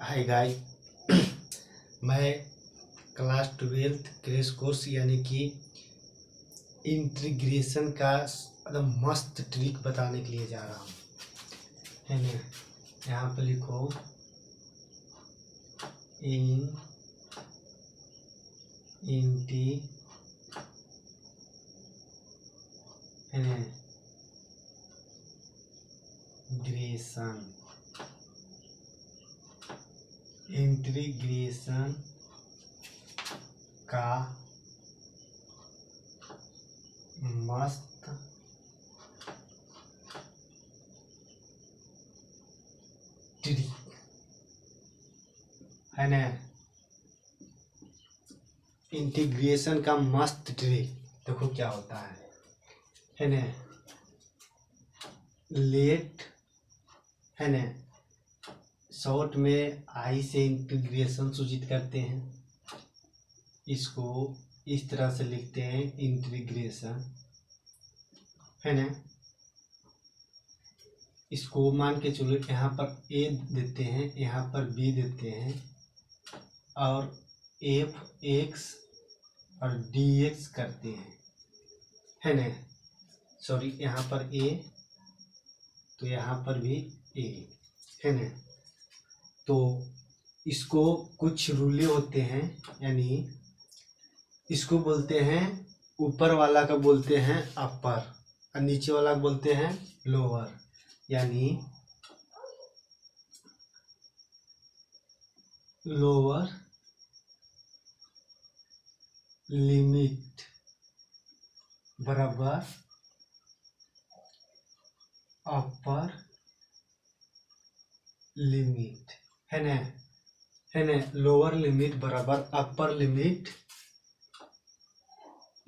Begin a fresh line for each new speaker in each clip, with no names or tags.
Hi guys. मैं class 12th crash course यानी कि इंटीग्रेशन का एकदम मस्त ट्रिक बताने के लिए जा रहा हूँ, है ना। यहाँ पर लिखो इंटीग्रेशन का मस्त ट्रिक, है ना। इंटीग्रेशन का मस्त ट्रिक देखो क्या होता है ना। लेट, है ना, शॉर्ट में आई से इंटीग्रेशन सूचित करते हैं। इसको इस तरह से लिखते हैं इंटीग्रेशन, है ना। इसको मान के चलो यहाँ पर ए देते हैं, यहाँ पर बी देते हैं और एफ एक्स और डी एक्स करते हैं, है ना। सॉरी, यहाँ पर ए तो यहाँ पर भी ए, है ना। तो इसको कुछ रूले होते हैं, यानी इसको बोलते हैं, ऊपर वाला का बोलते हैं अपर और नीचे वाला बोलते हैं लोअर। यानी लोअर लिमिट बराबर अपर लिमिट, है ना, है ना। लोअर लिमिट बराबर अपर लिमिट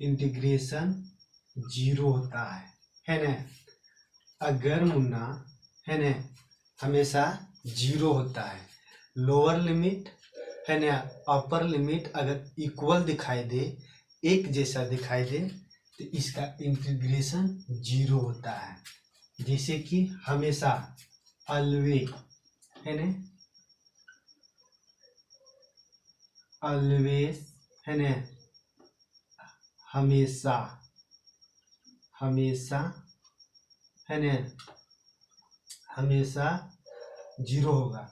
इंटीग्रेशन 0 होता है ना। अगर मुन्ना, है ना, हमेशा 0 होता है। लोअर लिमिट, है ना, अपर लिमिट अगर इक्वल दिखाई दे, एक जैसा दिखाई दे, तो इसका इंटीग्रेशन 0 होता है। जैसे कि हमेशा, ऑलवेज, है ना, ऑलवेज, है ना, हमेशा, हमेशा, है ना, हमेशा 0 होगा।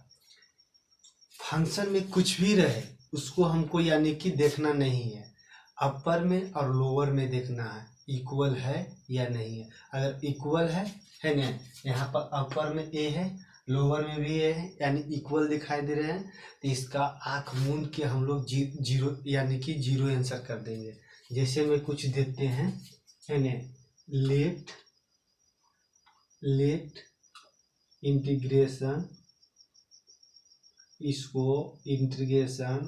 फंक्शन में कुछ भी रहे उसको हमको यानी कि देखना नहीं है, अपर में और लोअर में देखना है इक्वल है या नहीं है। अगर इक्वल है ना, यहाँ पर अपर में ए है, लोअर में भी ए है, यानी इक्वल दिखाई दे रहे हैं, तो इसका आँख मूंद के हम लोग 0 यानी कि 0 आंसर कर देंगे। जैसे में कुछ देते हैं, है ना, लेट इंटीग्रेशन, इसको इंटीग्रेशन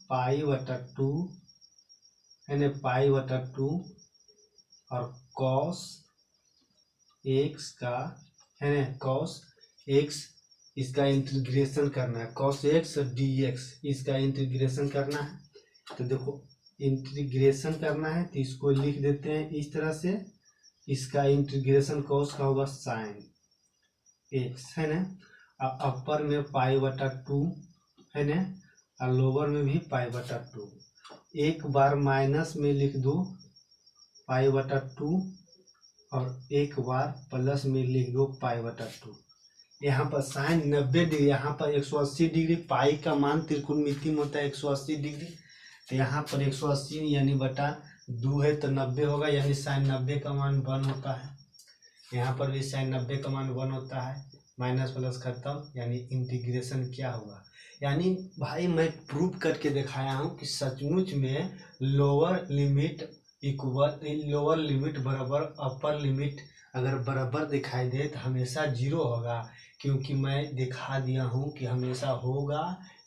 π/2, है ना, π/2 और cos x का, है ना, cos x इसका इंटीग्रेशन करना है, cos x और dx इसका इंटीग्रेशन करना है। तो देखो इंटीग्रेशन करना है तो इसको लिख देते हैं इस तरह से। इसका इंटीग्रेशन cos का होगा sin x, है ना। अपर में π/2, है ना, और लोअर में भी π/2। एक बार माइनस में लिख दो π/2 और एक बार प्लस में लिख दो π/2। यहाँ पर साइन 90 डिग्री, यहाँ पर 180 डिग्री, पाई का मान त्रिकोणमिति में होता है 180 डिग्री, तो यहाँ पर 180 यानी बटा 2 है तो 90 होगा, यानी साइन 90 का मान 1 होता है। यहाँ पर भी साइन 90 का मान 1 होता है, माइनस प्लस खत्म, यानी इंटीग्रेशन क्या होगा। यानी भाई मैं प्रूव करके दिखाया हूँ कि सचमुच में लोअर लिमिट लोअर लिमिट बराबर अपर लिमिट अगर बराबर दिखाई दे तो हमेशा 0 होगा, क्योंकि मैं दिखा दिया हूँ कि हमेशा होगा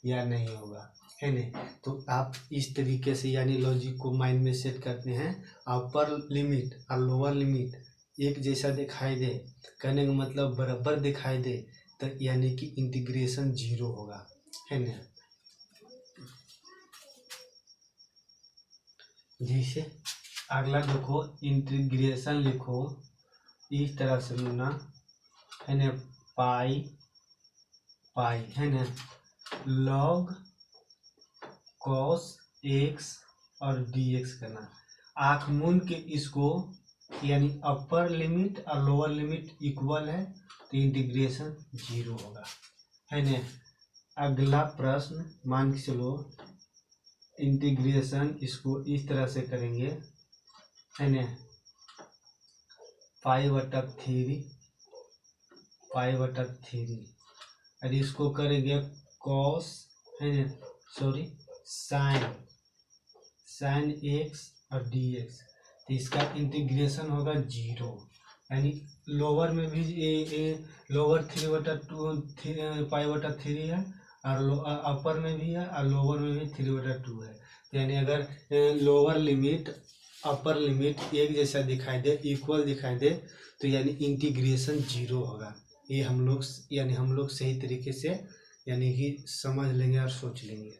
या नहीं होगा, है ना। तो आप इस तरीके से यानी लॉजिक को माइंड में सेट करते हैं। अपर लिमिट और लोअर लिमिट एक जैसा दिखाई दे, कहने का मतलब बराबर दिखाई दे, तो यानी कि इंटीग्रेशन 0 होगा, है ना। जैसे अगला देखो, इंटीग्रेशन लिखो इस तरह से मुन्ना, है ना, पाई, है ना, लॉग कॉस एक्स और dx करना। आँख मूंद के इसको यानी अपर लिमिट और लोअर लिमिट इक्वल है तो इंटीग्रेशन 0 होगा, है ना। अगला प्रश्न मान के चलो इंटीग्रेशन इसको इस तरह से करेंगे, है ना। 5/3 और इसको करेंगे कॉस, है ना, सॉरी साइन एक्स और dx, तो इसका इंटीग्रेशन होगा 0, यानी लोअर में भी लोअर 3/2 पाई/3 है और अपर में भी है और लोअर में भी 3/2 है। तो यानी अगर लोअर लिमिट अपर लिमिट एक जैसा दिखाई दे, इक्वल दिखाई दे, तो यानी इंटीग्रेशन 0 होगा। ये हम लोग सही तरीके से यानी कि समझ लेंगे और सोच लेंगे।